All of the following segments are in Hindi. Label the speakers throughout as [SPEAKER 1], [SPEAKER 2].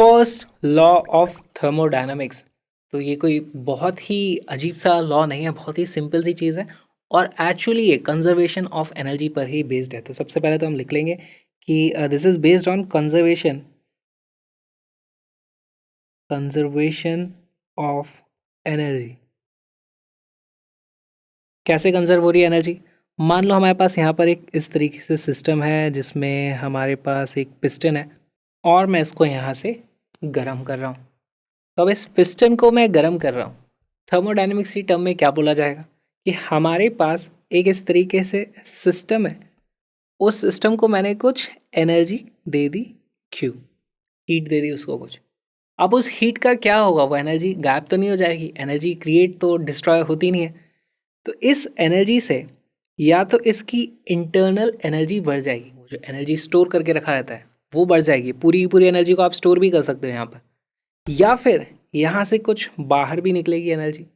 [SPEAKER 1] First law of thermodynamics. तो ये कोई बहुत ही अजीब सा लॉ नहीं है, बहुत ही सिंपल सी चीज़ है और एक्चुअली ये कंजर्वेशन ऑफ एनर्जी पर ही बेस्ड है। तो सबसे पहले तो हम लिख लेंगे कि this is based on conservation of energy. कैसे कंजर्व हो रही है एनर्जी? मान लो हमारे पास यहाँ पर एक इस तरीके से सिस्टम है जिसमें हमारे पास एक पिस्टन है और मैं इसको यहाँ से गर्म कर रहा हूँ। तो अब इस पिस्टन को मैं गर्म कर रहा हूँ, थर्मोडायनेमिक्स की टर्म में क्या बोला जाएगा कि हमारे पास एक इस तरीके से सिस्टम है, उस सिस्टम को मैंने कुछ एनर्जी दे दी, क्यू हीट दे दी उसको कुछ। अब उस हीट का क्या होगा? वो एनर्जी गायब तो नहीं हो जाएगी, एनर्जी क्रिएट तो डिस्ट्रॉय होती नहीं है। तो इस एनर्जी से या तो इसकी इंटरनल एनर्जी बढ़ जाएगी, वो जो एनर्जी स्टोर करके रखा रहता है वो बढ़ जाएगी, पूरी की पूरी एनर्जी को आप स्टोर भी कर सकते हो यहाँ पर, या फिर यहाँ से कुछ बाहर भी निकलेगी एनर्जी।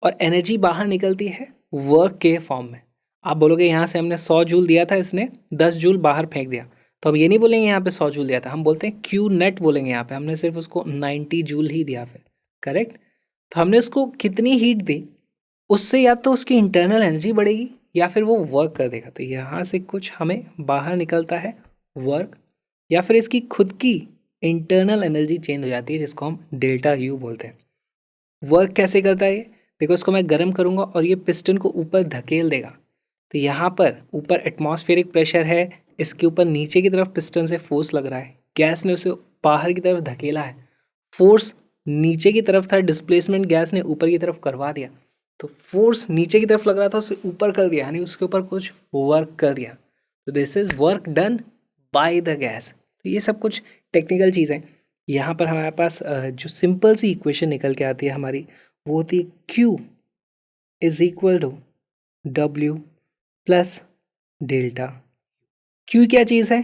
[SPEAKER 1] और एनर्जी बाहर निकलती है वर्क के फॉर्म में। आप बोलोगे यहाँ से हमने 100 जूल दिया था, इसने 10 जूल बाहर फेंक दिया, तो हम ये नहीं बोलेंगे यहाँ पे 100 जूल दिया था, हम बोलते हैं क्यू नेट बोलेंगे। यहाँ पे हमने सिर्फ उसको 90 जूल ही दिया फिर, करेक्ट। तो हमने उसको कितनी हीट दी, उससे या तो उसकी इंटरनल एनर्जी बढ़ेगी या फिर वो वर्क कर देगा। तो यहाँ से कुछ हमें बाहर निकलता है वर्क, या फिर इसकी खुद की इंटरनल एनर्जी चेंज हो जाती है जिसको हम डेल्टा यू बोलते हैं। वर्क कैसे करता है ये देखो, इसको मैं गर्म करूँगा और ये पिस्टन को ऊपर धकेल देगा। तो यहाँ पर ऊपर एटमॉस्फेरिक प्रेशर है, इसके ऊपर नीचे की तरफ पिस्टन से फोर्स लग रहा है, गैस ने उसे बाहर की तरफ धकेला है, फोर्स नीचे की तरफ था, डिस्प्लेसमेंट गैस ने ऊपर की तरफ करवा दिया। तो फोर्स नीचे की तरफ लग रहा था, उसे ऊपर कर दिया, यानी उसके ऊपर कुछ वर्क कर दिया। तो this is work done by the gas. तो ये सब कुछ टेक्निकल चीज़ें। यहाँ पर हमारे पास जो सिंपल सी इक्वेशन निकल के आती है हमारी, वो होती है Q is equal to W plus delta. Q क्या चीज़ है?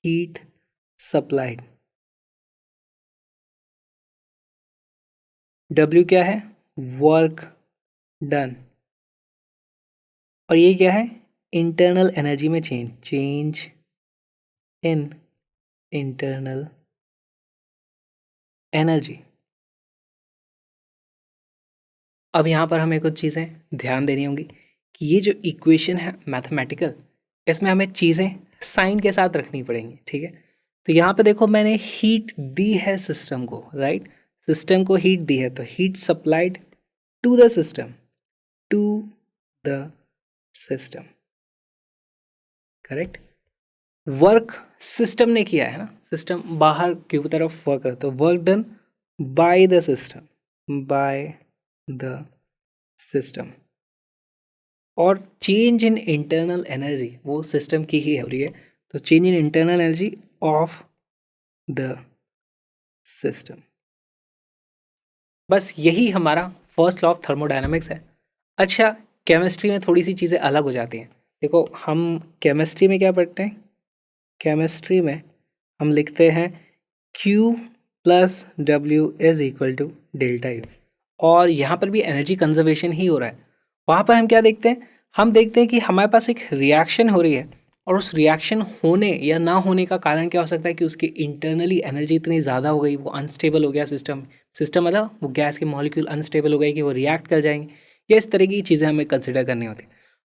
[SPEAKER 1] Heat supplied. W क्या है? Work done. और ये क्या है? इंटरनल एनर्जी में चेंज इन इंटरनल एनर्जी। अब यहाँ पर हमें कुछ चीज़ें ध्यान देनी होंगी कि ये जो इक्वेशन है मैथमेटिकल, इसमें हमें चीज़ें साइन के साथ रखनी पड़ेंगी, ठीक है। तो यहाँ पे देखो मैंने हीट दी है सिस्टम को, राइट, सिस्टम को हीट दी है, तो heat supplied to the system, correct. Work system ने किया है ना, सिस्टम बाहर की तरफ वर्क करता है, work done by the system. और चेंज इन इंटरनल एनर्जी वो सिस्टम की ही हो रही है, तो change in internal energy of the system. बस यही हमारा फर्स्ट लॉ ऑफ थर्मोडायनामिक्स है। अच्छा, केमिस्ट्री में थोड़ी सी चीज़ें अलग हो जाती हैं। देखो हम केमिस्ट्री में क्या पढ़ते हैं, केमिस्ट्री में हम लिखते हैं Q plus W is equal to delta U, और यहाँ पर भी एनर्जी कंजर्वेशन ही हो रहा है। वहाँ पर हम क्या देखते हैं, हम देखते हैं कि हमारे पास एक रिएक्शन हो रही है, और उस रिएक्शन होने या ना होने का कारण क्या हो सकता है कि उसकी इंटरनली एनर्जी इतनी ज़्यादा हो गई, वो अनस्टेबल हो गया सिस्टम मतलब वो गैस के मॉलिक्यूल अनस्टेबल हो गए कि वो रिएक्ट कर जाएंगे, या इस तरह की चीज़ें हमें कंसिडर करनी होती।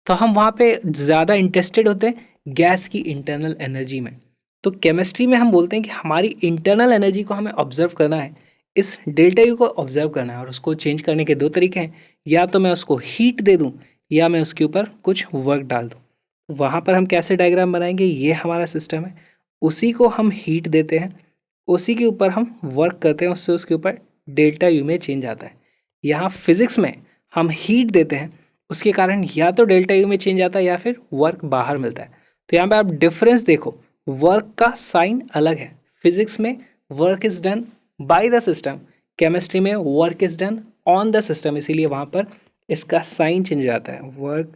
[SPEAKER 1] तो हम वहाँ पे ज़्यादा इंटरेस्टेड होते हैं गैस की इंटरनल एनर्जी में। तो केमिस्ट्री में हम बोलते हैं कि हमारी इंटरनल एनर्जी को हमें ऑब्जर्व करना है, इस डेल्टा यू को ऑब्जर्व करना है, और उसको चेंज करने के दो तरीके हैं, या तो मैं उसको हीट दे दूं या मैं उसके ऊपर कुछ वर्क डाल दूं। वहाँ पर हम कैसे डायग्राम बनाएंगे, ये हमारा सिस्टम है, उसी को हम हीट देते हैं, उसी के ऊपर हम वर्क करते हैं, उससे उसके ऊपर डेल्टा यू में चेंज आता है। यहाँ फिजिक्स में हम हीट देते हैं, उसके कारण या तो डेल्टा यू में चेंज आता है या फिर वर्क बाहर मिलता है। तो यहाँ पे आप डिफरेंस देखो, वर्क का साइन अलग है। फिजिक्स में work is done by the system, chemistry में work is done on the system, इसीलिए वहाँ पर इसका साइन चेंज हो जाता है, work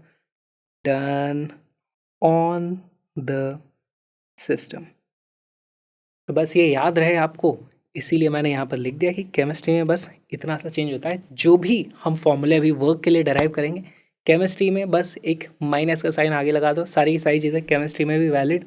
[SPEAKER 1] done on the system. तो बस ये याद रहे आपको, इसीलिए मैंने यहाँ पर लिख दिया कि केमिस्ट्री में बस इतना सा चेंज होता है। जो भी हम फॉर्मूले अभी वर्क के लिए डराइव करेंगे, केमिस्ट्री में बस एक माइनस का साइन आगे लगा दो, सारी की सारी चीज़ें केमिस्ट्री में भी वैलिड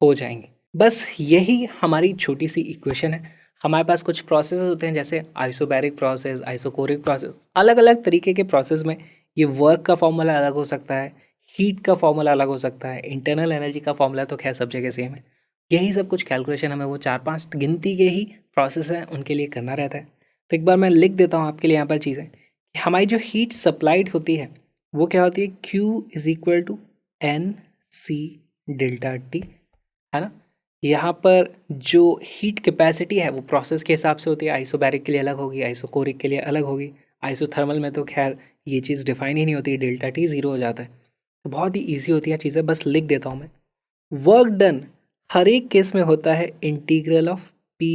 [SPEAKER 1] हो जाएंगी। बस यही हमारी छोटी सी इक्वेशन है। हमारे पास कुछ प्रोसेस होते हैं जैसे आइसोबैरिक प्रोसेस, आइसोकोरिक प्रोसेस। अलग अलग तरीके के प्रोसेस में ये वर्क का फॉर्मूला अलग हो सकता है, हीट का फॉर्मूला अलग हो सकता है, इंटरनल एनर्जी का फॉर्मूला तो खैर सब जगह सेम है। यही सब कुछ कैलकुलेशन हमें वो 4-5 गिनती के ही प्रोसेस हैं उनके लिए करना रहता है। तो एक बार मैं लिख देता हूँ आपके लिए यहाँ पर चीज़ें कि हमारी जो हीट सप्लाइड होती है वो क्या होती है, Q is equal to N C delta T, है ना। यहाँ पर जो हीट कैपेसिटी है वो प्रोसेस के हिसाब से होती है, आइसोबैरिक के लिए अलग होगी, आइसोकोरिक के लिए अलग होगी, आइसोथर्मल में तो खैर ये चीज़ डिफाइन ही नहीं होती, डेल्टा टी ज़ीरो हो जाता है। तो बहुत ही ईजी होती है चीज़ें, बस लिख देता हूँ मैं। वर्क डन हर एक केस में होता है integral of P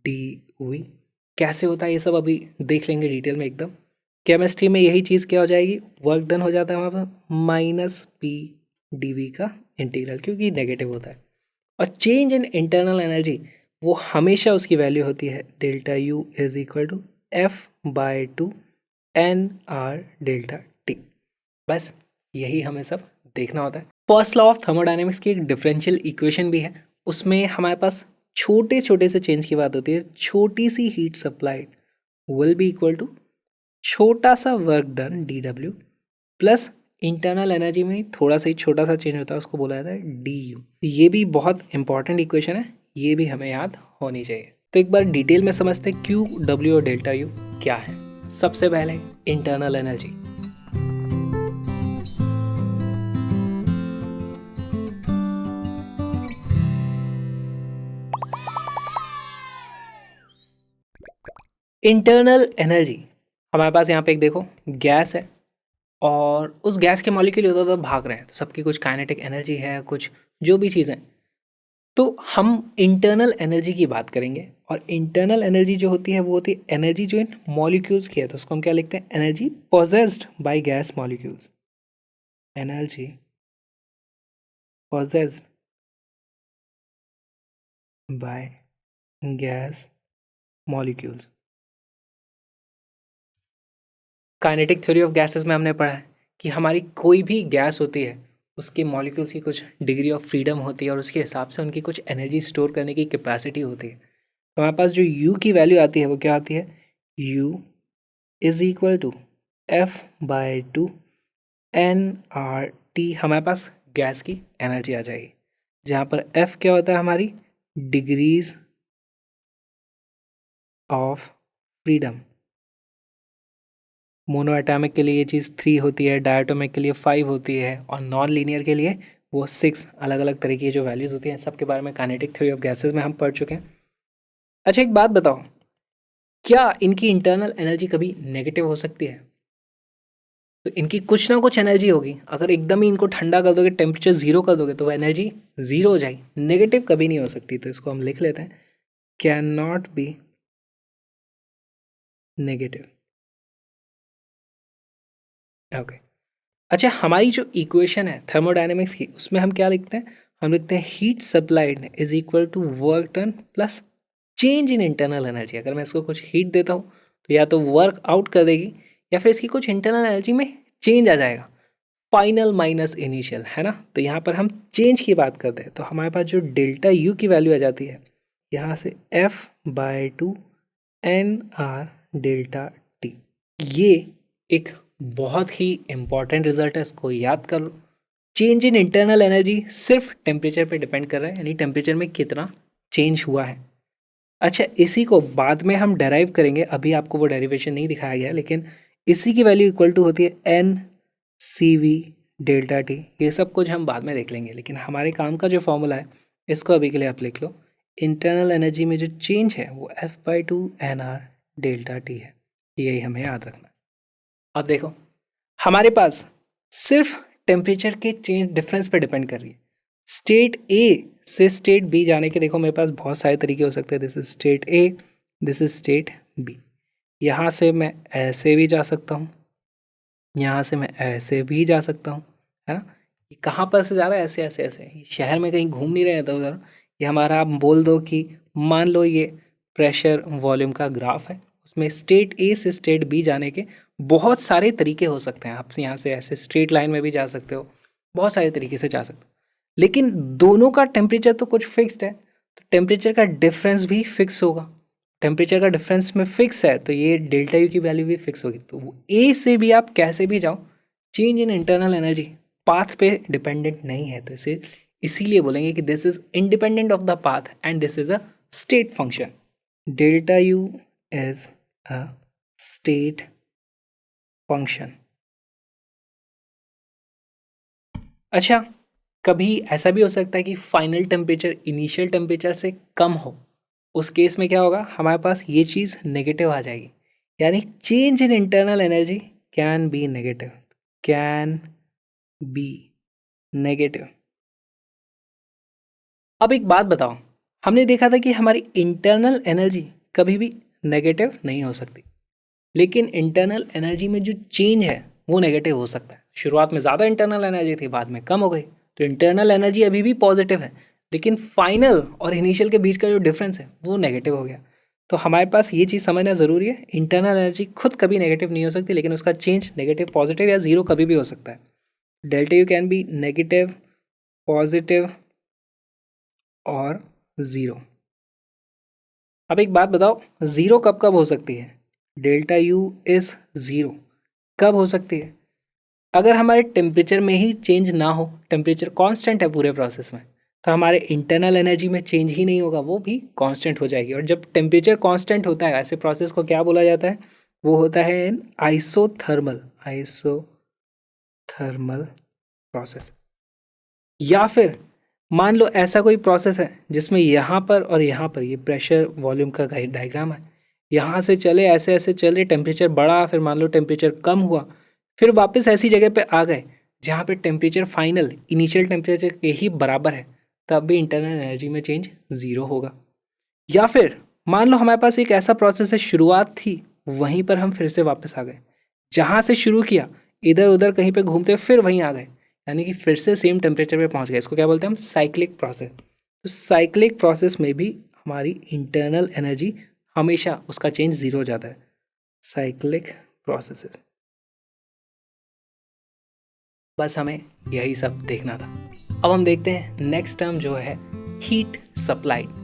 [SPEAKER 1] D V. कैसे होता है ये सब अभी देख लेंगे डिटेल में एकदम। केमिस्ट्री में यही चीज़ क्या हो जाएगी, वर्क डन हो जाता है वहाँ पर माइनस पी डी वी का इंटीग्रल, क्योंकि नेगेटिव होता है। और चेंज इन इंटरनल एनर्जी वो हमेशा उसकी वैल्यू होती है delta U is equal to F by two N R delta T. बस यही हमें सब देखना होता है। फर्स्ट लॉ ऑफ थर्मोडायनेमिक्स की एक डिफरेंशियल इक्वेशन भी है, उसमें हमारे पास छोटे छोटे से चेंज की बात होती है। छोटी सी heat supplied will be equal to छोटा सा work done D W plus internal energy में थोड़ा सा ही छोटा सा चेंज होता है, उसको बोला जाता है डी यू। ये भी बहुत इंपॉर्टेंट इक्वेशन है, ये भी हमें याद होनी चाहिए। तो एक बार डिटेल में समझते हैं क्यू डब्ल्यू और डेल्टा यू क्या है। सबसे पहले इंटरनल एनर्जी। इंटरनल एनर्जी हमारे पास यहाँ पे एक देखो गैस है और उस गैस के मॉलिक्यूल उधर उधर भाग रहे हैं, तो सबकी कुछ काइनेटिक एनर्जी है, कुछ जो भी चीज़ें। तो हम इंटरनल एनर्जी की बात करेंगे और इंटरनल एनर्जी जो होती है वो होती है एनर्जी जो इन मॉलिक्यूल्स की है, तो उसको हम क्या लिखते हैं, energy possessed by gas molecules. Energy possessed by gas molecules. Kinetic theory of gases में हमने पढ़ा है कि हमारी कोई भी गैस होती है उसके मॉलिक्यूल्स की कुछ डिग्री ऑफ फ्रीडम होती है और उसके हिसाब से उनकी कुछ एनर्जी स्टोर करने की कैपेसिटी होती है। तो हमारे पास जो U की वैल्यू आती है वो क्या आती है, U is equal to F by two N R T. हमारे पास गैस की एनर्जी आ जाएगी, जहाँ पर F क्या होता है, हमारी degrees of freedom. Mono atomic के लिए ये चीज़ 3 होती है, डायटोमिक के लिए 5 होती है और नॉन लीनियर के लिए वो 6। अलग अलग तरह की जो वैल्यूज़ होती हैं सब के बारे में काइनेटिक थ्योरी ऑफ गैसेस में हम पढ़ चुके हैं। अच्छा एक बात बताओ, क्या इनकी इंटरनल एनर्जी कभी नेगेटिव हो सकती है? तो इनकी कुछ ना कुछ एनर्जी होगी। अगर एकदम ही इनको ठंडा कर दोगे, टेम्परेचर ज़ीरो कर दोगे, तो वो एनर्जी ज़ीरो हो जाएगी, नेगेटिव कभी नहीं हो सकती। तो इसको हम लिख लेते हैं, can not be negative. Okay. अच्छा हमारी जो इक्वेशन है थर्मोडायनेमिक्स की, उसमें हम क्या लिखते हैं, हम लिखते हैं heat supplied is equal to work done plus change in internal energy. अगर मैं इसको कुछ हीट देता हूँ तो या तो वर्क आउट कर देगी या फिर इसकी कुछ इंटरनल एनर्जी में चेंज आ जाएगा, फाइनल माइनस इनिशियल, है ना। तो यहाँ पर हम चेंज की बात करते हैं, तो हमारे पास जो डेल्टा यू की वैल्यू आ जाती है यहाँ से F by two N R delta T. ये एक बहुत ही इंपॉर्टेंट रिजल्ट है, इसको याद कर लो। चेंज इन इंटरनल एनर्जी सिर्फ टेम्परेचर पे डिपेंड कर रहा है, यानी टेम्परेचर में कितना चेंज हुआ है। अच्छा इसी को बाद में हम डेराइव करेंगे, अभी आपको वो डेरिवेशन नहीं दिखाया गया, लेकिन इसी की वैल्यू इक्वल टू होती है N C V delta T. ये सब कुछ हम बाद में देख लेंगे, लेकिन हमारे काम का जो फॉर्मूला है इसको अभी के लिए आप लिख लो। इंटरनल एनर्जी में जो चेंज है वो F by two N R delta T है, यही हमें याद रखना। अब देखो हमारे पास सिर्फ टेम्परेचर के चेंज डिफरेंस पे डिपेंड कर रही है। स्टेट ए से स्टेट बी जाने के देखो मेरे पास बहुत सारे तरीके हो सकते हैं। This is state A, this is state B. यहाँ से मैं ऐसे भी जा सकता हूँ, यहाँ से मैं ऐसे भी जा सकता हूँ, है ना। ये कहाँ पर से जा रहा है, ऐसे ऐसे ऐसे, ये शहर में कहीं घूम नहीं रहे इधर उधर। ये हमारा आप बोल दो कि मान लो ये प्रेशर वॉल्यूम का ग्राफ है, उसमें स्टेट ए से स्टेट बी जाने के बहुत सारे तरीके हो सकते हैं। आप यहाँ से ऐसे स्ट्रेट लाइन में भी जा सकते हो, बहुत सारे तरीके से जा सकते हो, लेकिन दोनों का टेम्परेचर तो कुछ फिक्स्ड है, तो टेम्परेचर का डिफरेंस भी फिक्स होगा। टेम्परेचर का डिफरेंस में फिक्स है तो ये डेल्टा यू की वैल्यू भी फिक्स होगी। तो ए से भी आप कैसे भी जाओ, change in internal energy path पे डिपेंडेंट नहीं है, तो इसे इसीलिए बोलेंगे कि this is independent of the path and this is a state function. Delta U is a state function. अच्छा, कभी ऐसा भी हो सकता है कि फाइनल टेम्परेचर इनिशियल टेम्परेचर से कम हो, उस केस में क्या होगा, हमारे पास ये चीज़ नेगेटिव आ जाएगी, यानी change in internal energy can be negative, can be negative. अब एक बात बताओ, हमने देखा था कि हमारी इंटरनल एनर्जी कभी भी नेगेटिव नहीं हो सकती, लेकिन इंटरनल एनर्जी में जो चेंज है वो नेगेटिव हो सकता है। शुरुआत में ज़्यादा इंटरनल एनर्जी थी, बाद में कम हो गई, तो इंटरनल एनर्जी अभी भी पॉजिटिव है, लेकिन फाइनल और इनिशियल के बीच का जो डिफरेंस है वो नेगेटिव हो गया। तो हमारे पास ये चीज़ समझना ज़रूरी है, इंटरनल एनर्जी खुद कभी नेगेटिव नहीं हो सकती, लेकिन उसका चेंज नेगेटिव, पॉजिटिव या ज़ीरो कभी भी हो सकता है। Delta you can be negative, positive और ज़ीरो। अब एक बात बताओ, ज़ीरो कब कब हो सकती है? डेल्टा यू इज़ ज़ीरो कब हो सकती है? अगर हमारे टेम्परेचर में ही चेंज ना हो, टेम्परेचर कांस्टेंट है पूरे प्रोसेस में, तो हमारे इंटरनल एनर्जी में चेंज ही नहीं होगा, वो भी कांस्टेंट हो जाएगी। और जब टेम्परेचर कांस्टेंट होता है, ऐसे प्रोसेस को क्या बोला जाता है? वो होता है आइसोथर्मल, आइसोथर्मल प्रोसेस। या फिर मान लो ऐसा कोई प्रोसेस है जिसमें यहाँ पर और यहाँ पर ये प्रेशर वॉल्यूम का डायग्राम है, यहाँ से चले ऐसे ऐसे चले, टेम्परेचर बढ़ा, फिर मान लो टेम्परेचर कम हुआ, फिर वापस ऐसी जगह पे आ गए जहाँ पे टेम्परेचर फाइनल इनिशियल टेम्परेचर के ही बराबर है, तब भी इंटरनल एनर्जी में चेंज ज़ीरो होगा। या फिर मान लो हमारे पास एक ऐसा प्रोसेस है, शुरुआत थी वहीं पर हम फिर से वापस आ गए, जहाँ से शुरू किया इधर उधर कहीं पे घूमते फिर वहीं आ गए, यानी कि फिर से सेम टेम्परेचर पे पहुँच गए। इसको क्या बोलते हैं हम? Cyclic process. तो साइक्लिक प्रोसेस में भी हमारी इंटरनल एनर्जी हमेशा उसका चेंज ज़ीरो हो जाता है। Cyclic processes. बस हमें यही सब देखना था। अब हम देखते हैं नेक्स्ट टर्म जो है हीट सप्लाइड।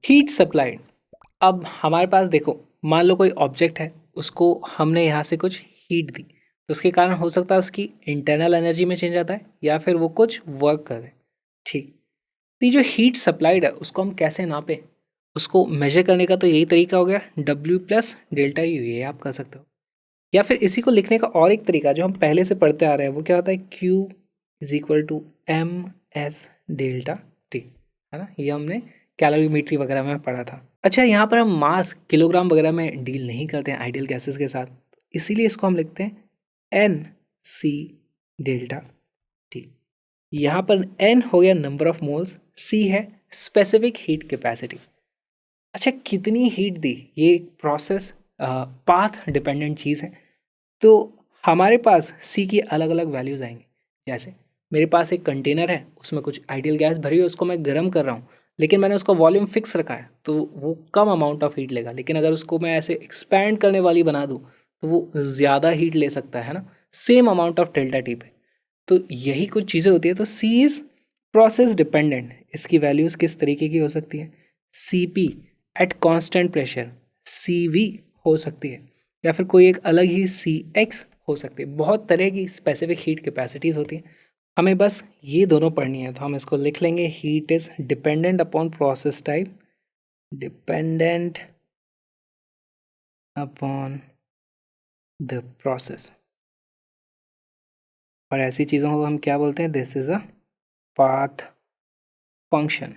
[SPEAKER 1] Heat supplied. अब हमारे पास देखो, मान लो कोई ऑब्जेक्ट है, उसको हमने यहाँ से कुछ हीट दी, तो उसके कारण हो सकता है उसकी इंटरनल एनर्जी में चेंज आता है या फिर वो कुछ वर्क करे। ठीक, तो ये जो हीट सप्लाइड है उसको हम कैसे नापें? उसको मेजर करने का तो यही तरीका हो गया, W प्लस डेल्टा यू, ये आप कर सकते हो। या फिर इसी को लिखने का और एक तरीका जो हम पहले से पढ़ते आ रहे हैं, वो क्या होता है? Q is equal to M S delta T, है ना? ये हमने कैलोरीमेट्री वगैरह में पढ़ा था। अच्छा, यहाँ पर हम मास किलोग्राम वगैरह में डील नहीं करते हैं आइडियल गैसेस के साथ, इसीलिए इसको हम लिखते हैं एन सी डेल्टा टी। यहाँ पर n हो गया नंबर ऑफ मोल्स, c है स्पेसिफिक हीट कैपेसिटी। अच्छा, कितनी हीट दी, ये प्रोसेस पाथ डिपेंडेंट चीज़ है, तो हमारे पास c की अलग अलग वैल्यूज़ आएंगी। जैसे मेरे पास एक कंटेनर है, उसमें कुछ आइडियल गैस भरी है, उसको मैं गर्म कर रहा हूँ, लेकिन मैंने उसका वॉल्यूम फिक्स रखा है, तो वो कम अमाउंट ऑफ हीट लेगा। लेकिन अगर उसको मैं ऐसे एक्सपैंड करने वाली बना दूँ तो वो ज़्यादा हीट ले सकता है ना, same amount of delta T पे। तो यही कुछ चीज़ें होती है। तो C इज़ प्रोसेस डिपेंडेंट, इसकी वैल्यूज़ किस तरीके की हो सकती है? CP at constant pressure CV हो सकती है, या फिर कोई एक अलग ही CX हो सकती है। बहुत तरह की स्पेसिफिक हीट कैपेसिटीज़ होती हैं, हमें बस ये दोनों पढ़नी है। तो हम इसको लिख लेंगे, heat is dependent upon process type, dependent upon the process. और ऐसी चीज़ों को हम क्या बोलते हैं? This is a path function.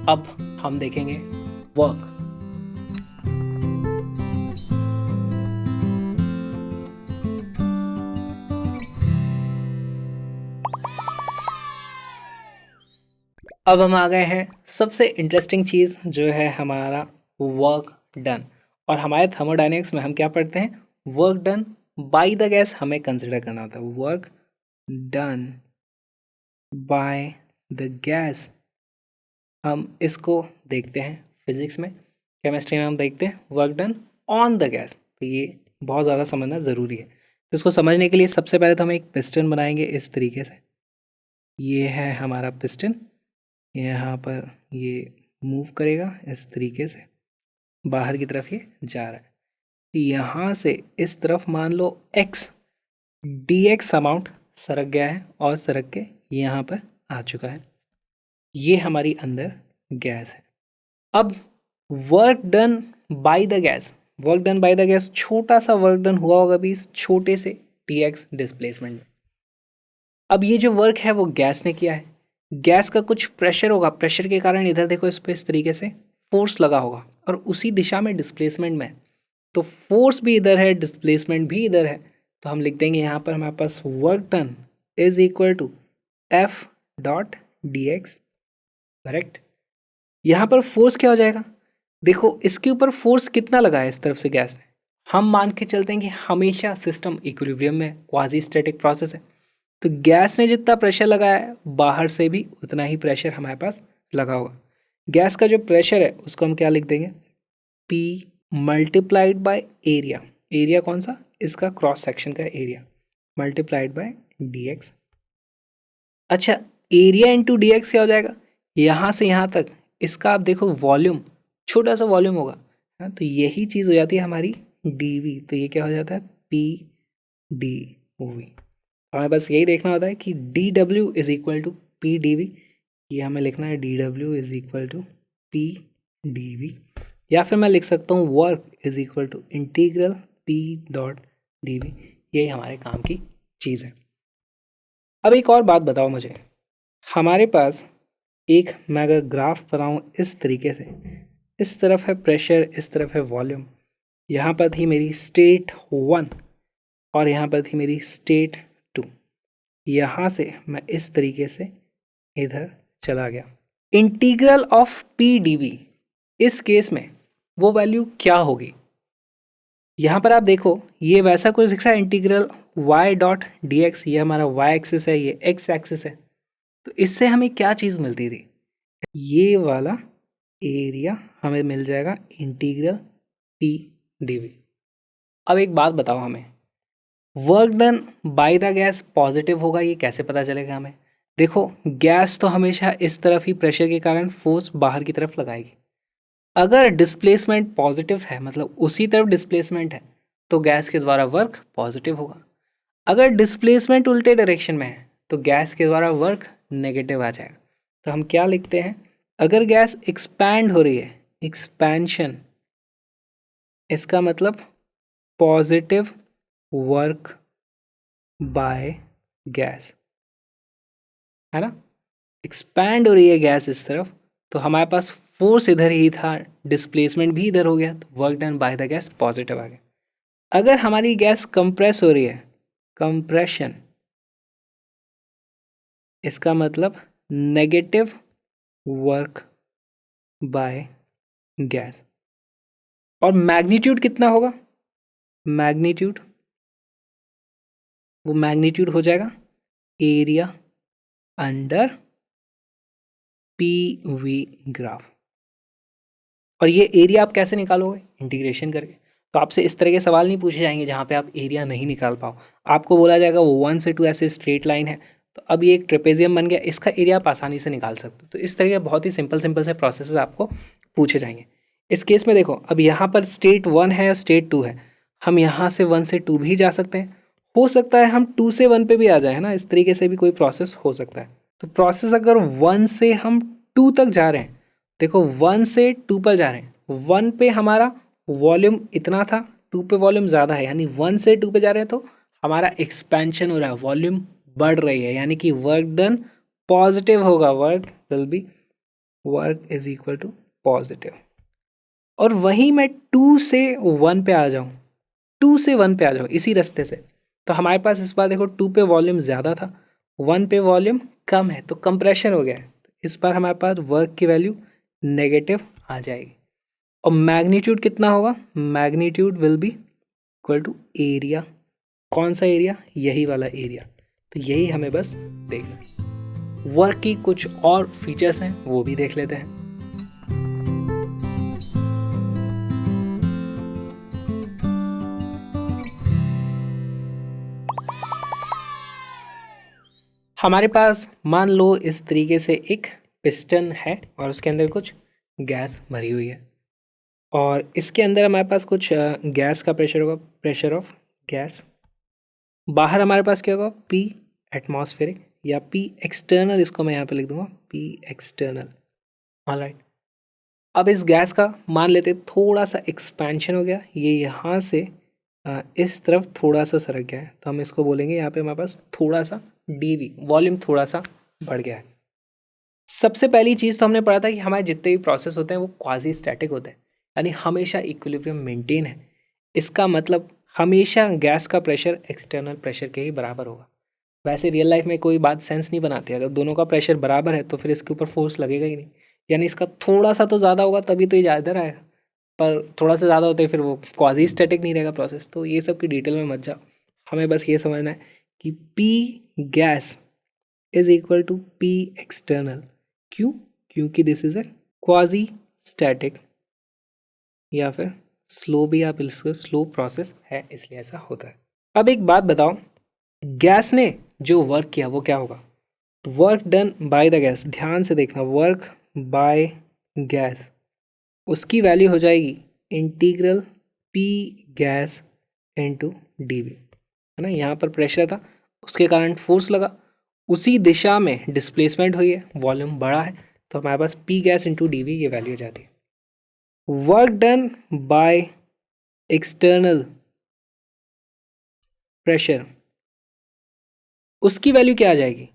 [SPEAKER 1] अब हम देखेंगे वर्क। अब हम आ गए हैं सबसे इंटरेस्टिंग चीज़ जो है हमारा वर्क डन। और हमारे थर्मोडायनेमिक्स में हम क्या पढ़ते हैं? Work done by the gas हमें कंसिडर करना होता है। Work done by the gas, हम इसको देखते हैं फिजिक्स में, केमिस्ट्री में हम देखते हैं work done on the gas. तो ये बहुत ज़्यादा समझना ज़रूरी है। तो इसको समझने के लिए सबसे पहले तो हम एक पिस्टन बनाएंगे इस तरीके से। ये है हमारा पिस्टन, यहाँ पर ये मूव करेगा इस तरीके से, बाहर की तरफ ये जा रहा है। यहाँ से इस तरफ मान लो x dx अमाउंट सरक गया है और सरक के यहाँ पर आ चुका है। ये हमारी अंदर गैस है। अब work done by the gas, work done by the gas, छोटा सा वर्क डन हुआ होगा भी इस छोटे से dx डिस्प्लेसमेंट में। अब ये जो वर्क है वो गैस ने किया है, गैस का कुछ प्रेशर होगा, प्रेशर के कारण इधर देखो इस पर इस तरीके से फोर्स लगा होगा और उसी दिशा में डिस्प्लेसमेंट में, तो फोर्स भी इधर है, डिस्प्लेसमेंट भी इधर है। तो हम लिख देंगे यहाँ पर हमारे पास work done is equal to F dot D X. Correct. यहाँ पर फोर्स क्या हो जाएगा, देखो इसके ऊपर फोर्स कितना लगा है इस तरफ से गैस ने, हम मान के चलते हैं कि हमेशा सिस्टम इक्विलिब्रियम में, क्वाजी स्टैटिक प्रोसेस है। तो गैस ने जितना प्रेशर लगाया है बाहर से भी उतना ही प्रेशर हमारे पास लगा होगा। गैस का जो प्रेशर है उसको हम क्या लिख देंगे, P multiplied by area. Area कौन सा, इसका क्रॉस सेक्शन का एरिया, मल्टीप्लाइड बाय dx। अच्छा, एरिया इंटू dx क्या हो जाएगा, यहाँ से यहाँ तक इसका आप देखो वॉल्यूम, छोटा सा वॉल्यूम होगा है, तो यही चीज़ हो जाती है हमारी dv। तो ये क्या हो जाता है, P dv। हमें बस यही देखना होता है कि dw is equal to P dv। ये हमें लिखना है dw is equal to P dv, या फिर मैं लिख सकता हूँ work is equal to integral P dot dv। यही हमारे काम की चीज़ है। अब एक और बात बताओ मुझे, हमारे पास एक मैं अगर ग्राफ बनाऊँ इस तरीके से, इस तरफ है प्रेशर, इस तरफ है वॉल्यूम, यहाँ पर थी मेरी स्टेट 1 और यहाँ पर थी मेरी स्टेट 2। यहाँ से मैं इस तरीके से इधर चला गया। इंटीग्रल ऑफ P dv इस केस में वो वैल्यू क्या होगी, यहाँ पर आप देखो ये वैसा कुछ दिख रहा है, integral y dot D x, ये हमारा y एक्सिस है, ये x एक्सिस है। तो इससे हमें क्या चीज़ मिलती थी, ये वाला एरिया हमें मिल जाएगा इंटीग्रल P dv। अब एक बात बताओ हमें, work done by the gas positive होगा, ये कैसे पता चलेगा हमें। देखो गैस तो हमेशा इस तरफ ही प्रेशर के कारण फोर्स बाहर की तरफ लगाएगी। अगर डिस्प्लेसमेंट पॉजिटिव है, मतलब उसी तरफ डिस्प्लेसमेंट है, तो गैस के द्वारा वर्क पॉजिटिव होगा। अगर डिस्प्लेसमेंट उल्टे डायरेक्शन में है तो गैस के द्वारा वर्क नेगेटिव आ जाएगा। तो हम क्या लिखते हैं, अगर गैस एक्सपैंड हो रही है, एक्सपेंशन, इसका मतलब पॉजिटिव वर्क बाय गैस, है ना। एक्सपैंड हो रही है गैस इस तरफ, तो हमारे पास फोर्स इधर ही था, डिस्प्लेसमेंट भी इधर हो गया, तो work done by the gas positive आ गया। अगर हमारी गैस कंप्रेस हो रही है, कंप्रेशन, इसका मतलब नेगेटिव वर्क बाय गैस। और मैग्नीट्यूड कितना होगा, मैग्नीट्यूड, वो मैग्नीट्यूड हो जाएगा एरिया अंडर PV ग्राफ। और ये एरिया आप कैसे निकालोगे, इंटीग्रेशन करके। तो आपसे इस तरह के सवाल नहीं पूछे जाएंगे जहाँ पे आप एरिया नहीं निकाल पाओ। आपको बोला जाएगा वो 1 से 2 ऐसे स्ट्रेट लाइन है, तो अब ये एक ट्रेपेजियम बन गया, इसका एरिया आप आसानी से निकाल सकते हो। तो इस तरह के बहुत ही सिंपल से प्रोसेस आपको पूछे जाएंगे। इस केस में देखो, अब यहाँ पर स्टेट 1 है और स्टेट 2 है, हम यहाँ से 1 से 2 भी जा सकते हैं, हो सकता है हम 2 से 1 पे भी आ जाए, है ना। इस तरीके से भी कोई प्रोसेस हो सकता है। तो प्रोसेस अगर 1 से हम 2 तक जा रहे हैं, देखो 1 से 2 पर जा रहे हैं, 1 पे हमारा वॉल्यूम इतना था, 2 पे वॉल्यूम ज़्यादा है, यानी 1 से 2 पे जा रहे हैं तो हमारा एक्सपेंशन हो रहा है, वॉल्यूम बढ़ रही है, यानी कि वर्क डन पॉजिटिव होगा, work will be, work is equal to positive. और वहीं मैं 2 से 1 पे आ जाऊँ, 2 से 1 पे आ जाऊँ इसी रास्ते से, तो हमारे पास इस बार देखो 2 पे वॉल्यूम ज़्यादा था, 1 पे वॉल्यूम कम है, तो कंप्रेशन हो गया है। इस बार हमारे पास वर्क की वैल्यू नेगेटिव आ जाएगी। और मैग्नीट्यूड कितना होगा, magnitude will be equal to area, कौन सा एरिया, यही वाला एरिया। तो यही हमें बस देखना है। वर्क की कुछ और फीचर्स हैं वो भी देख लेते हैं। हमारे पास मान लो इस तरीके से एक पिस्टन है और उसके अंदर कुछ गैस भरी हुई है और इसके अंदर हमारे पास कुछ गैस का प्रेशर होगा, प्रेशर ऑफ गैस। बाहर हमारे पास क्या होगा, पी एटमॉस्फेरिक या पी एक्सटर्नल, इसको मैं यहाँ पे लिख दूंगा पी एक्सटर्नल। ऑलराइट, अब इस गैस का मान लेते थोड़ा सा एक्सपेंशन हो गया, ये यहाँ से इस तरफ थोड़ा सा सरक गया है, तो हम इसको बोलेंगे यहाँ पे हमारे पास थोड़ा सा डीवी, वॉल्यूम थोड़ा सा बढ़ गया है। सबसे पहली चीज़ तो हमने पढ़ा था कि हमारे जितने भी प्रोसेस होते हैं वो क्वाजी स्टैटिक होते हैं, यानी हमेशा इक्विलिब्रियम मेंटेन है। इसका मतलब हमेशा गैस का प्रेशर एक्सटर्नल प्रेशर के ही बराबर होगा। वैसे रियल लाइफ में कोई बात सेंस नहीं बनाती, अगर दोनों का प्रेशर बराबर है तो फिर इसके ऊपर फोर्स लगेगा ही नहीं, यानी इसका थोड़ा सा तो ज़्यादा होगा तभी तो ये इधर आएगा, पर थोड़ा सा ज़्यादा होता है फिर वो क्वाजी स्टैटिक नहीं रहेगा प्रोसेस। तो ये सब की डिटेल में मत जाओ, हमें बस ये समझना है कि P gas is equal to P external. क्यों? क्योंकि this is a quasi static या फिर स्लो भी आप इसको स्लो प्रोसेस है, इसलिए ऐसा होता है। अब एक बात बताओ, गैस ने जो वर्क किया वो क्या होगा? Work done by the gas, ध्यान से देखना, वर्क बाय गैस, उसकी वैल्यू हो जाएगी integral P gas into D, V ना। यहाँ पर प्रेशर था, उसके कारण फोर्स लगा, उसी दिशा में डिस्प्लेसमेंट हुई है, वॉल्यूम बढ़ा है, तो हमारे पास P gas into D V ये वैल्यू हो जाती है। Work done by external pressure, उसकी वैल्यू क्या आ जाएगी?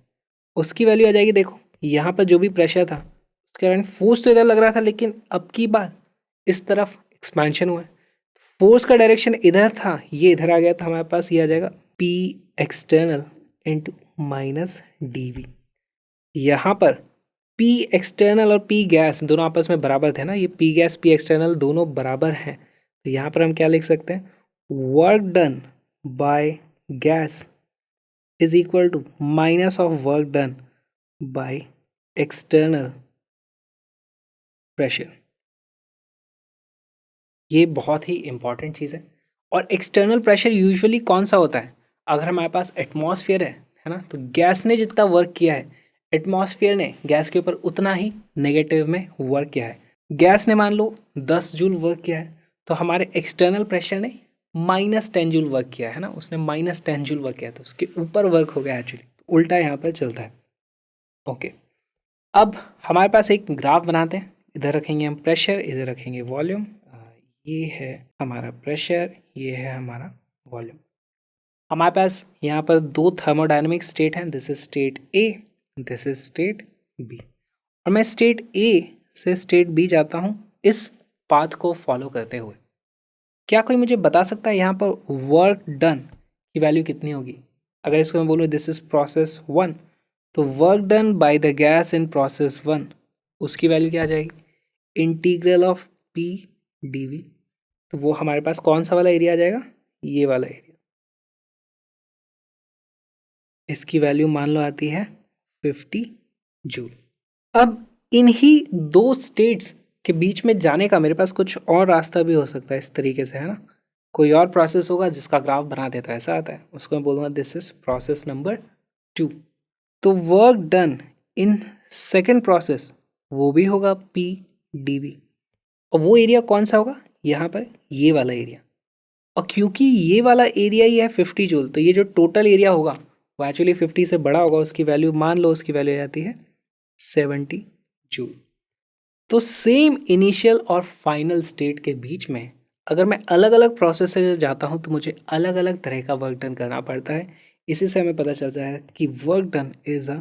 [SPEAKER 1] उसकी वैल्यू आ जाएगी, देखो यहाँ पर जो भी प्रेशर था उसके कारण फोर्स तो इधर लग रहा था, लेकिन अब की बार इस तरफ एक्सपेंशन हुआ है, फोर्स का डायरेक्शन इधर था, ये इधर आ गया, तो हमारे पास ये आ जाएगा P external into minus D V. यहाँ पर पी एक्सटर्नल और पी गैस दोनों आपस में बराबर थे ना, ये पी गैस पी एक्सटर्नल दोनों बराबर हैं, तो यहाँ पर हम क्या लिख सकते हैं, work done by gas is equal to minus of work done by external pressure. ये बहुत ही इंपॉर्टेंट चीज़ है। और एक्सटर्नल प्रेशर यूजुअली कौन सा होता है? अगर हमारे पास एटमॉस्फेयर है ना, तो गैस ने जितना वर्क किया है एटमॉस्फेयर ने गैस के ऊपर उतना ही नेगेटिव में वर्क किया है। गैस ने मान लो 10 जूल वर्क किया है, तो हमारे एक्सटर्नल प्रेशर ने -10 जूल वर्क किया है ना, उसने -10 जूल वर्क किया, तो उसके ऊपर वर्क हो गया एक्चुअली, उल्टा यहाँ पर चलता है। ओके, अब हमारे पास एक ग्राफ बनाते हैं, इधर रखेंगे हम प्रेशर, इधर रखेंगे वॉल्यूम, ये है हमारा प्रेशर, ये है हमारा वॉल्यूम। हमारे पास यहाँ पर दो थर्मोडायनेमिक स्टेट हैं, this is state A, this is state B, और मैं स्टेट ए से स्टेट बी जाता हूँ इस पाथ को फॉलो करते हुए। क्या कोई मुझे बता सकता है यहाँ पर वर्क डन की वैल्यू कितनी होगी? अगर इसको मैं बोलूँ दिस इज प्रोसेस 1, तो work done by the gas in process 1, उसकी वैल्यू क्या आ जाएगी? Integral of P D V. तो वो हमारे पास कौन सा वाला एरिया आ जाएगा? ये वाला एरिया। इसकी वैल्यू मान लो आती है 50 जूल। अब इन्हीं दो स्टेट्स के बीच में जाने का मेरे पास कुछ और रास्ता भी हो सकता है, इस तरीके से, है ना। कोई और प्रोसेस होगा जिसका ग्राफ बना देता है, ऐसा आता है, उसको मैं बोलूँगा दिस इज प्रोसेस नंबर 2। तो work done in second process वो भी होगा पी डी वी, और वो एरिया कौन सा होगा? यहाँ पर ये वाला एरिया। और क्योंकि ये वाला एरिया ही है 50 जूल, तो ये जो टोटल एरिया होगा वो एक्चुअली 50 से बड़ा होगा, उसकी वैल्यू मान लो, उसकी वैल्यू आ जाती है 70 जूल। तो सेम इनिशियल और फाइनल स्टेट के बीच में अगर मैं अलग अलग प्रोसेस से जाता हूँ तो मुझे अलग अलग तरह का वर्क डन करना पड़ता है। इसी से हमें पता चलता है कि work done is a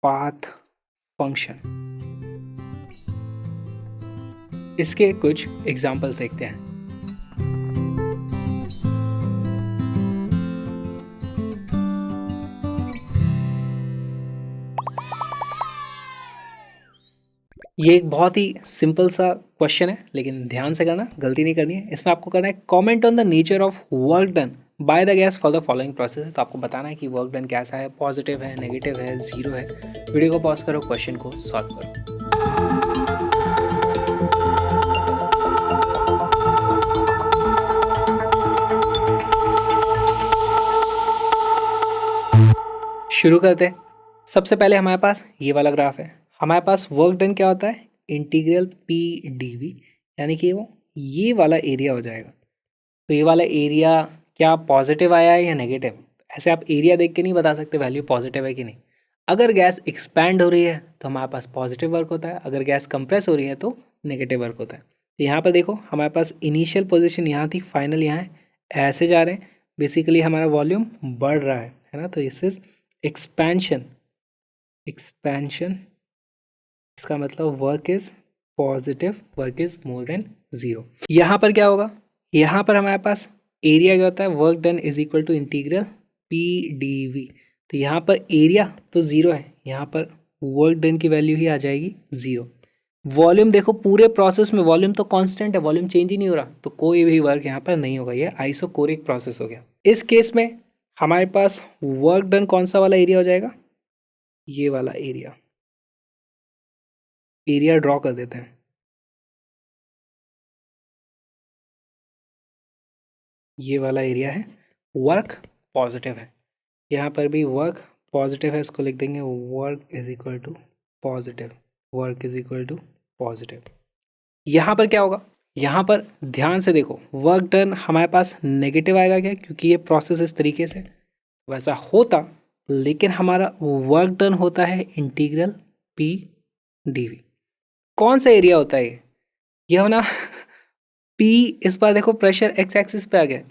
[SPEAKER 1] path function. इसके कुछ एग्जाम्पल्स देखते हैं। ये एक बहुत ही सिंपल सा क्वेश्चन है, लेकिन ध्यान से करना, गलती नहीं करनी है। इसमें आपको करना है comment on the nature of work done by the gas for the following process. तो आपको बताना है कि वर्क डन कैसा है, पॉजिटिव है, नेगेटिव है, जीरो है। वीडियो को पॉज करो, क्वेश्चन को सॉल्व करो। शुरू करते हैं। सबसे पहले हमारे पास ये वाला ग्राफ है, हमारे पास वर्क डन क्या होता है, इंटीग्रल पी डी वी, यानी कि वो ये वाला एरिया हो जाएगा। तो ये वाला एरिया क्या पॉजिटिव आया है या नेगेटिव? ऐसे आप एरिया देख के नहीं बता सकते वैल्यू पॉजिटिव है कि नहीं। अगर गैस एक्सपैंड हो रही है तो हमारे पास पॉजिटिव वर्क होता है, अगर गैस कंप्रेस हो रही है तो नेगेटिव वर्क होता है। तो यहाँ पर देखो हमारे पास इनिशियल पोजीशन यहाँ थी, फाइनल यहाँ है, ऐसे जा रहे हैं। बेसिकली हमारा वॉल्यूम बढ़ रहा है ना, तो दिस इज एक्सपेंशन। एक्सपेंशन इसका मतलब work is positive, work is more than zero. यहाँ पर क्या होगा, यहाँ पर हमारे पास एरिया क्या होता है, work done is equal to integral P D V. तो यहाँ पर एरिया तो ज़ीरो है, यहाँ पर वर्क डन की वैल्यू ही आ जाएगी ज़ीरो। वॉल्यूम देखो पूरे प्रोसेस में वॉल्यूम तो कांस्टेंट है, वॉल्यूम चेंज ही नहीं हो रहा, तो कोई भी वर्क यहाँ पर नहीं होगा, ये आइसोकोरिक प्रोसेस हो गया। इस केस में हमारे पास वर्क डन कौन सा वाला एरिया हो जाएगा, ये वाला एरिया। एरिया ड्रॉ कर देते हैं, ये वाला एरिया है, वर्क पॉजिटिव है, यहाँ पर भी वर्क पॉजिटिव है, इसको लिख देंगे work is equal to positive, work is equal to positive. यहाँ पर क्या होगा, यहाँ पर ध्यान से देखो वर्क डन हमारे पास नेगेटिव आएगा क्या, क्योंकि ये प्रोसेस इस तरीके से वैसा होता, लेकिन हमारा वर्क डन होता है इंटीग्रल पी डी वी। कौन सा एरिया होता है ये होना पी, इस बार देखो प्रेशर एक्स एक्सिस पे आ गया,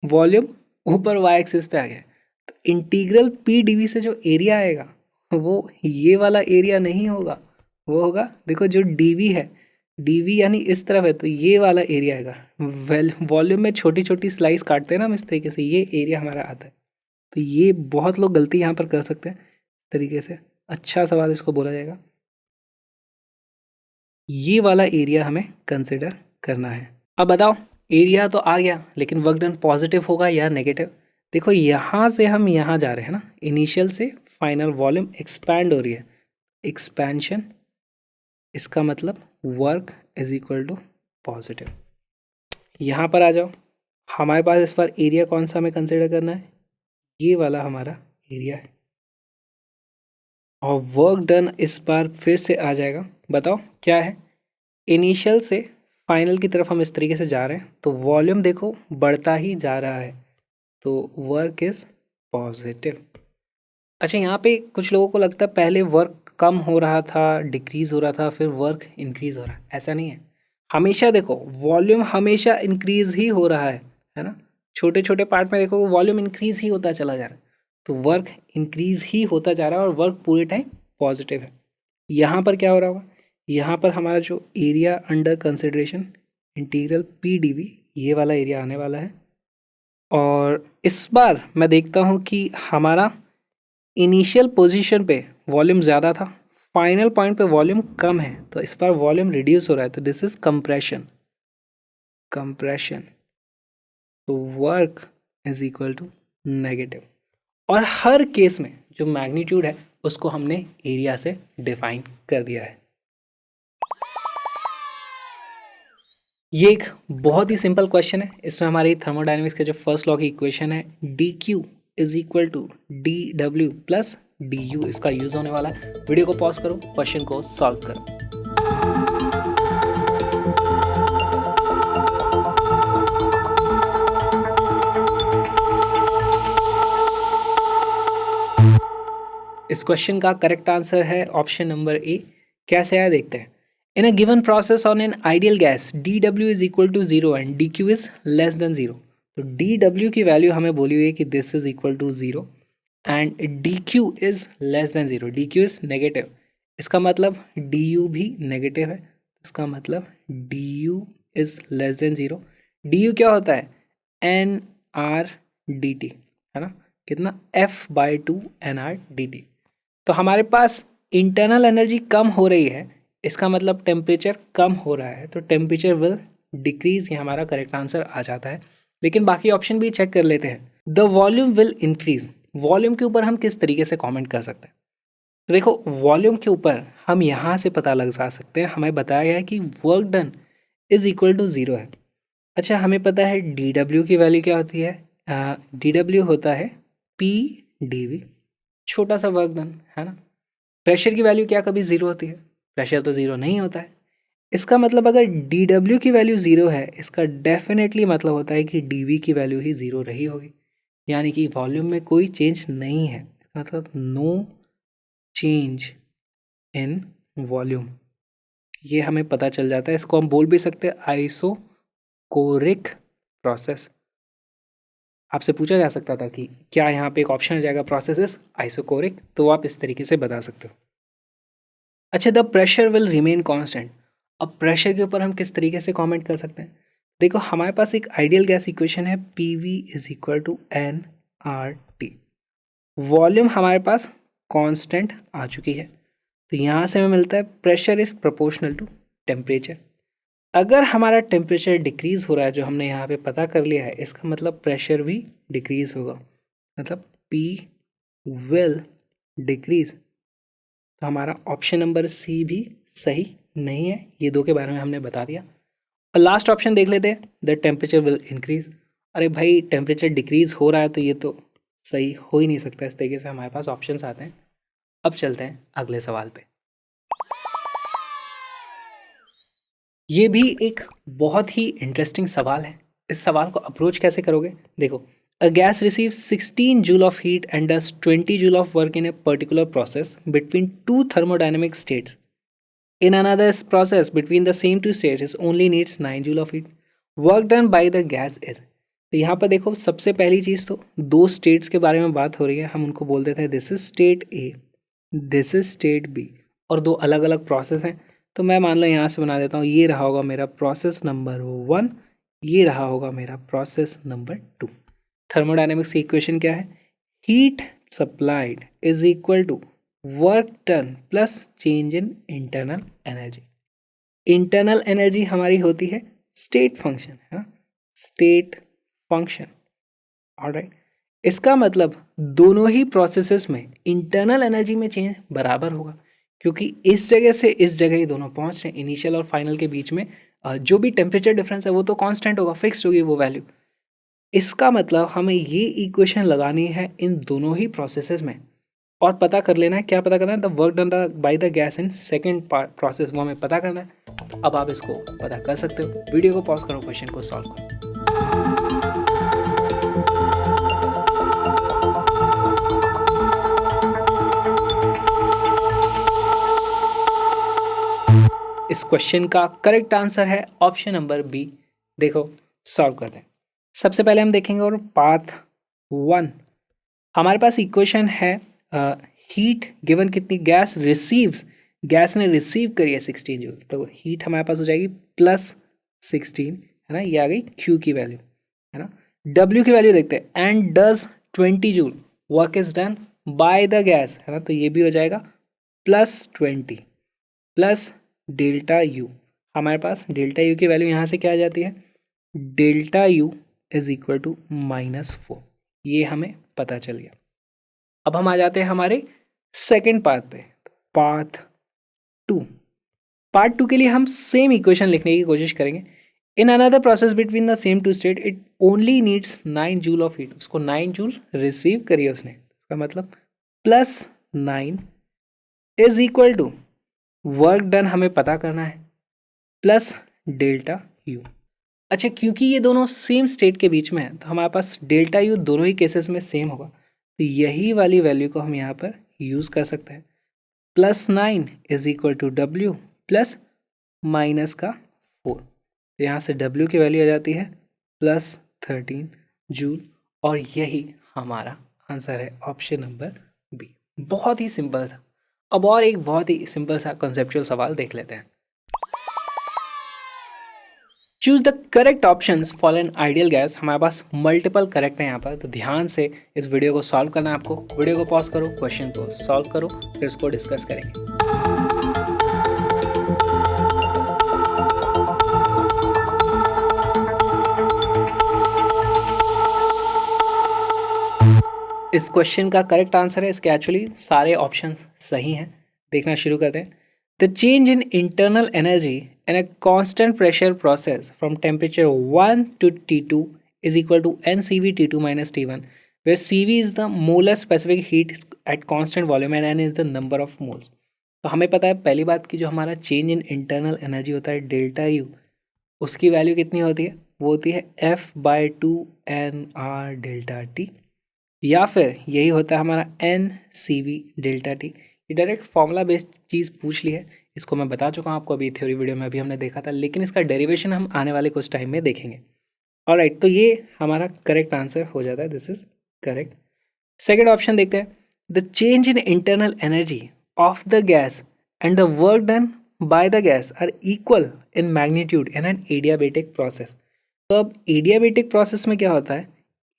[SPEAKER 1] वॉल्यूम ऊपर वाई एक्सिस पे आ गया, तो इंटीग्रल पी डी वी से जो एरिया आएगा वो ये वाला एरिया नहीं होगा, वो होगा देखो जो डी वी है, डी वी यानी इस तरफ है, तो ये वाला एरिया आएगा। वॉल्यूम में छोटी छोटी स्लाइस काटते हैं ना हम इस तरीके से, ये एरिया हमारा आता है। तो ये बहुत लोग गलती यहाँ पर कर सकते हैं इस तरीके से, अच्छा सवाल इसको बोला जाएगा। ये वाला एरिया हमें कंसिडर करना है। अब बताओ एरिया तो आ गया, लेकिन वर्क डन पॉजिटिव होगा या नेगेटिव? देखो यहाँ से हम यहाँ जा रहे हैं ना, इनिशियल से फाइनल वॉल्यूम एक्सपैंड हो रही है, एक्सपेंशन, इसका मतलब work is equal to positive. यहाँ पर आ जाओ, हमारे पास इस बार एरिया कौन सा हमें कंसिडर करना है, ये वाला हमारा एरिया है, और वर्क डन इस बार फिर से आ जाएगा। बताओ क्या है, इनिशियल से फाइनल की तरफ हम इस तरीके से जा रहे हैं, तो वॉल्यूम देखो बढ़ता ही जा रहा है, तो वर्क इज पॉजिटिव। अच्छा यहाँ पे कुछ लोगों को लगता है पहले वर्क कम हो रहा था, डिक्रीज हो रहा था, फिर वर्क इंक्रीज हो रहा है, ऐसा नहीं है। हमेशा देखो वॉल्यूम हमेशा इंक्रीज ही हो रहा है ना, छोटे छोटे पार्ट में देखो वॉल्यूम इंक्रीज ही होता चला जा रहा है, तो वर्क इंक्रीज ही होता जा रहा है और वर्क पूरे टाइम पॉजिटिव है। यहाँ पर क्या हो रहा होगा, यहाँ पर हमारा जो area under consideration integral P D V, ये वाला एरिया आने वाला है, और इस बार मैं देखता हूँ कि हमारा इनिशियल पोजीशन पे वॉल्यूम ज़्यादा था, फाइनल पॉइंट पे वॉल्यूम कम है, तो इस बार वॉल्यूम रिड्यूस हो रहा है, तो दिस इज कंप्रेशन, कंप्रेशन, तो work is equal to negative. और हर केस में जो मैग्नीट्यूड है उसको हमने एरिया से डिफाइन कर दिया है। ये एक बहुत ही सिंपल क्वेश्चन है, इसमें हमारी थर्मोडायनेमिक्स के जो फर्स्ट लॉ की इक्वेशन है D Q is equal to D W plus D U, इसका यूज होने वाला है। वीडियो को पॉज करो, क्वेश्चन को सॉल्व करो। इस क्वेश्चन का करेक्ट आंसर है ऑप्शन नंबर ए। कैसे आया देखते हैं। In a given process on an ideal gas D W is equal to zero and D Q is less than zero. तो डी डब्ल्यू की वैल्यू हमें बोली हुई है कि this is equal to zero and D Q is less than zero, D Q is negative, इसका मतलब डी यू भी नेगेटिव है, इसका मतलब D you is less than zero. D you क्या होता है, एन आर डी टी, है ना, कितना F/2 nRdt। तो हमारे पास इंटरनल एनर्जी कम हो रही है, इसका मतलब टेम्परेचर कम हो रहा है, तो टेम्परेचर विल डिक्रीज, ये हमारा करेक्ट आंसर आ जाता है। लेकिन बाकी ऑप्शन भी चेक कर लेते हैं। The volume will increase, volume के ऊपर हम किस तरीके से कमेंट कर सकते हैं। तो देखो वॉल्यूम के ऊपर हम यहाँ से पता लगा सकते हैं, हमें बताया गया है कि work done is equal to zero है। अच्छा हमें पता है डी डब्ल्यू की वैल्यू क्या होती है, डी डब्ल्यू होता है पी डी वी, छोटा सा वर्क डन, है ना। प्रेशर की वैल्यू क्या कभी ज़ीरो होती है? प्रेशर तो ज़ीरो नहीं होता है। इसका मतलब अगर dW की वैल्यू ज़ीरो है, इसका डेफिनेटली मतलब होता है कि dV की वैल्यू ही ज़ीरो रही होगी, यानी कि वॉल्यूम में कोई चेंज नहीं है, मतलब नो चेंज इन वॉल्यूम। ये हमें पता चल जाता है। इसको हम बोल भी सकते हैं आइसोकोरिक प्रोसेस। आपसे पूछा जा सकता था कि क्या यहाँ पे एक ऑप्शन आ जाएगा प्रोसेस इज आइसोकोरिक, तो आप इस तरीके से बता सकते हो। अच्छा, the pressure will remain constant. अब प्रेशर के ऊपर हम किस तरीके से कमेंट कर सकते हैं? देखो, हमारे पास एक आइडियल गैस इक्वेशन है, PV is equal to nRT। Volume हमारे पास कांस्टेंट आ चुकी है, तो यहाँ से हमें मिलता है pressure is proportional to temperature. अगर हमारा टेम्परेचर डिक्रीज़ हो रहा है, जो हमने यहाँ पे पता कर लिया है, इसका मतलब प्रेशर भी डिक्रीज़ होगा, मतलब P विल डिक्रीज़। तो हमारा ऑप्शन नंबर सी भी सही नहीं है। ये दो के बारे में हमने बता दिया। और लास्ट ऑप्शन देख लेते हैं, द टेम्परेचर विल इंक्रीज़। अरे भाई, टेम्परेचर डिक्रीज़ हो रहा है तो ये तो सही हो ही नहीं सकता। इस तरीके से हमारे पास ऑप्शंस आते हैं। अब चलते हैं अगले सवाल पे। ये भी एक बहुत ही इंटरेस्टिंग सवाल है। इस सवाल को अप्रोच कैसे करोगे? देखो, a gas receives 16 joule of heat and does 20 joule of work in a particular process between two thermodynamic states. In another process between the same two states it only needs 9 joule of heat. Work done by the gas is। तो यहाँ पर देखो, सबसे पहली चीज़ तो दो स्टेट्स के बारे में बात हो रही है। हम उनको बोल देते हैं this is state A, this is state B, और दो अलग अलग प्रोसेस हैं। तो मैं मान लो यहाँ से बना देता हूँ, ये रहा होगा मेरा प्रोसेस नंबर 1, ये रहा होगा मेरा प्रोसेस नंबर 2। थर्मोडायनेमिक्स की इक्वेशन क्या है? Heat supplied is equal to work done plus change in internal energy. Internal energy हमारी होती है स्टेट फंक्शन, है ना, स्टेट फंक्शन। ऑलराइट, इसका मतलब दोनों ही प्रोसेसेस में इंटरनल एनर्जी में चेंज बराबर होगा, क्योंकि इस जगह से इस जगह ही दोनों पहुंच रहे हैं। इनिशियल और फाइनल के बीच में जो भी टेम्परेचर डिफरेंस है वो तो कांस्टेंट होगा, फिक्स्ड होगी वो वैल्यू। इसका मतलब हमें ये इक्वेशन लगानी है इन दोनों ही प्रोसेसेस में, और पता कर लेना है, क्या पता करना है? The work done by the gas in second process, वो हमें पता करना है। तो अब आप इसको पता कर सकते हो। वीडियो को पॉज करो, क्वेश्चन को सॉल्व करो। इस क्वेश्चन का करेक्ट आंसर है ऑप्शन नंबर बी। देखो, सॉल्व करते हैं। सबसे पहले हम देखेंगे और पाथ 1, हमारे पास इक्वेशन है हीट गिवन कितनी, गैस रिसीव्स, गैस ने रिसीव करी है 16 जूल, तो हीट हमारे पास हो जाएगी प्लस 16, है ना, ये आ गई क्यू की वैल्यू, है ना। डब्ल्यू की वैल्यू देखते हैं, and does 20 joule work is done by the gas, है ना, तो ये भी हो जाएगा प्लस 20 प्लस डेल्टा यू। हमारे पास डेल्टा यू की वैल्यू यहाँ से क्या आ जाती है? Delta U is equal to -4। ये हमें पता चल गया। अब हम आ जाते हैं हमारे सेकेंड पार्ट पे, पार्ट 2। पार्ट 2 के लिए हम सेम इक्वेशन लिखने की कोशिश करेंगे। In another process between the same two state it only needs 9 joule of heat. उसको 9 जूल रिसीव करिए उसने, उसका मतलब plus 9 is equal to work done हमें पता करना है प्लस डेल्टा यू। अच्छा, क्योंकि ये दोनों सेम स्टेट के बीच में है तो हमारे पास डेल्टा यू दोनों ही केसेस में सेम होगा, तो यही वाली वैल्यू को हम यहाँ पर यूज़ कर सकते हैं। Plus 9 is equal to W plus minus का 4, तो यहाँ से डब्ल्यू की वैल्यू आ जाती है प्लस 13 जूल, और यही हमारा आंसर है ऑप्शन नंबर बी। बहुत ही सिंपल था। अब और एक बहुत ही सिंपल सा कॉन्सेप्चुअल सवाल देख लेते हैं। Choose the correct options for an ideal gas. हमारे पास मल्टीपल करेक्ट है यहाँ पर, तो ध्यान से इस वीडियो को सॉल्व करना है आपको। वीडियो को पॉज करो, क्वेश्चन को सॉल्व करो, फिर इसको डिस्कस करेंगे। इस क्वेश्चन का करेक्ट आंसर है, इसके एक्चुअली सारे ऑप्शन सही हैं। देखना शुरू करते हैं। The change in internal energy in a constant pressure process from temperature 1 to T2 is equal to NCV T2 minus T1 where CV is the molar specific heat at constant volume and N is the number of moles. तो हमें पता है पहली बात कि जो हमारा चेंज इन इंटरनल एनर्जी होता है डेल्टा यू, उसकी वैल्यू कितनी होती है? वो होती है F/2 NR ΔT, या फिर यही होता है हमारा NCV ΔT। ये डायरेक्ट फॉर्मूला बेस्ड चीज़ पूछ ली है, इसको मैं बता चुका हूँ आपको अभी थ्योरी वीडियो में, अभी हमने देखा था, लेकिन इसका डेरिवेशन हम आने वाले कुछ टाइम में देखेंगे। ऑलराइट, तो ये हमारा करेक्ट आंसर हो जाता है, this is correct. Second option देखते हैं, the change in internal energy of the gas and the work done by the gas are equal in magnitude in an adiabatic process. तो अब एडियाबेटिक प्रोसेस में क्या होता है?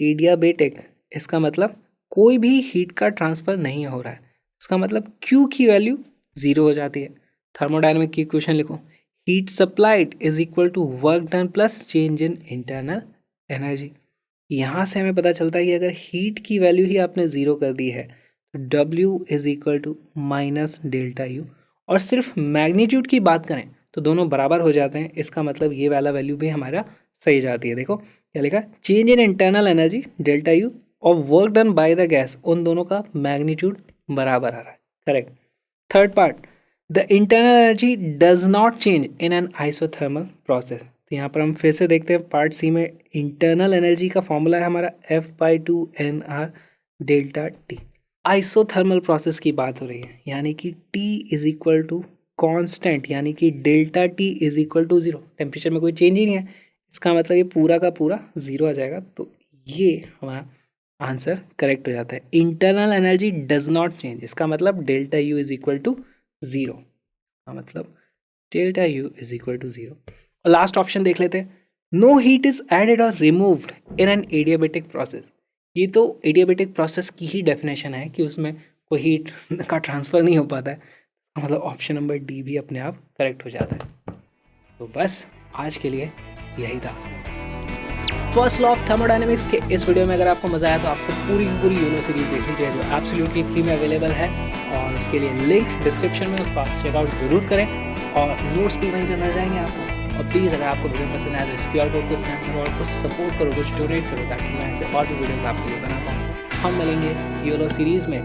[SPEAKER 1] एडियाबेटिक, इसका मतलब कोई भी हीट का ट्रांसफर नहीं हो रहा है, उसका मतलब Q की वैल्यू 0 हो जाती है। थर्मोडायनेमिक की इक्वेशन लिखो, heat supplied is equal to work done plus change in internal energy. यहाँ से हमें पता चलता है कि अगर हीट की वैल्यू ही आपने 0 कर दी है तो W is equal to minus delta U, और सिर्फ मैग्नीट्यूड की बात करें तो दोनों बराबर हो जाते हैं, इसका मतलब ये वाला वैल्यू भी हमारा सही जाती है। देखो क्या लिखा, change in internal energy delta U और work done by the gas, उन दोनों का मैग्नीट्यूड बराबर आ रहा है, correct. Third part, the internal energy does not change in an isothermal process. तो यहाँ पर हम फिर से देखते हैं पार्ट सी में, इंटरनल एनर्जी का फॉर्मूला है हमारा F/2 NR ΔT। Isothermal process की बात हो रही है, यानी कि T is equal to constant, यानी कि delta T is equal to 0, temperature में कोई चेंज ही नहीं है, इसका मतलब ये पूरा का पूरा 0 आ जाएगा। तो ये हमारा आंसर करेक्ट हो जाता है। Internal energy does not change, इसका मतलब delta U is equal to 0, का मतलब delta U is equal to 0। और लास्ट ऑप्शन देख लेते हैं, नो हीट इज एडेड और removed in an adiabatic process. ये तो एडियाबेटिक प्रोसेस की ही डेफिनेशन है कि उसमें कोई हीट का ट्रांसफर नहीं हो पाता है, मतलब ऑप्शन नंबर डी भी अपने आप करेक्ट हो जाता है। तो बस आज के लिए यही था फर्स्ट लॉ ऑफ थर्मोडायनेमिक्स के इस वीडियो में। अगर आपको मजा आया तो आपको पूरी पूरी यूनो सीरीज देखनी चाहिए, जो एब्सोल्युटली फ्री में अवेलेबल है, और उसके लिए लिंक डिस्क्रिप्शन में, उस पर चेकआउट ज़रूर करें, और नोट्स भी वहीं पे मिल जाएंगे आपको। और प्लीज़ अगर आपको वीडियो पसंद आए तो इस QR कोड को स्कैन करो और कुछ सपोर्ट करो, कुछ डोनेट करो, ताकि मैं ऐसे और भी वीडियोज़ आपके लिए बना पाऊँ। हम मिलेंगे योलो सीरीज़ में।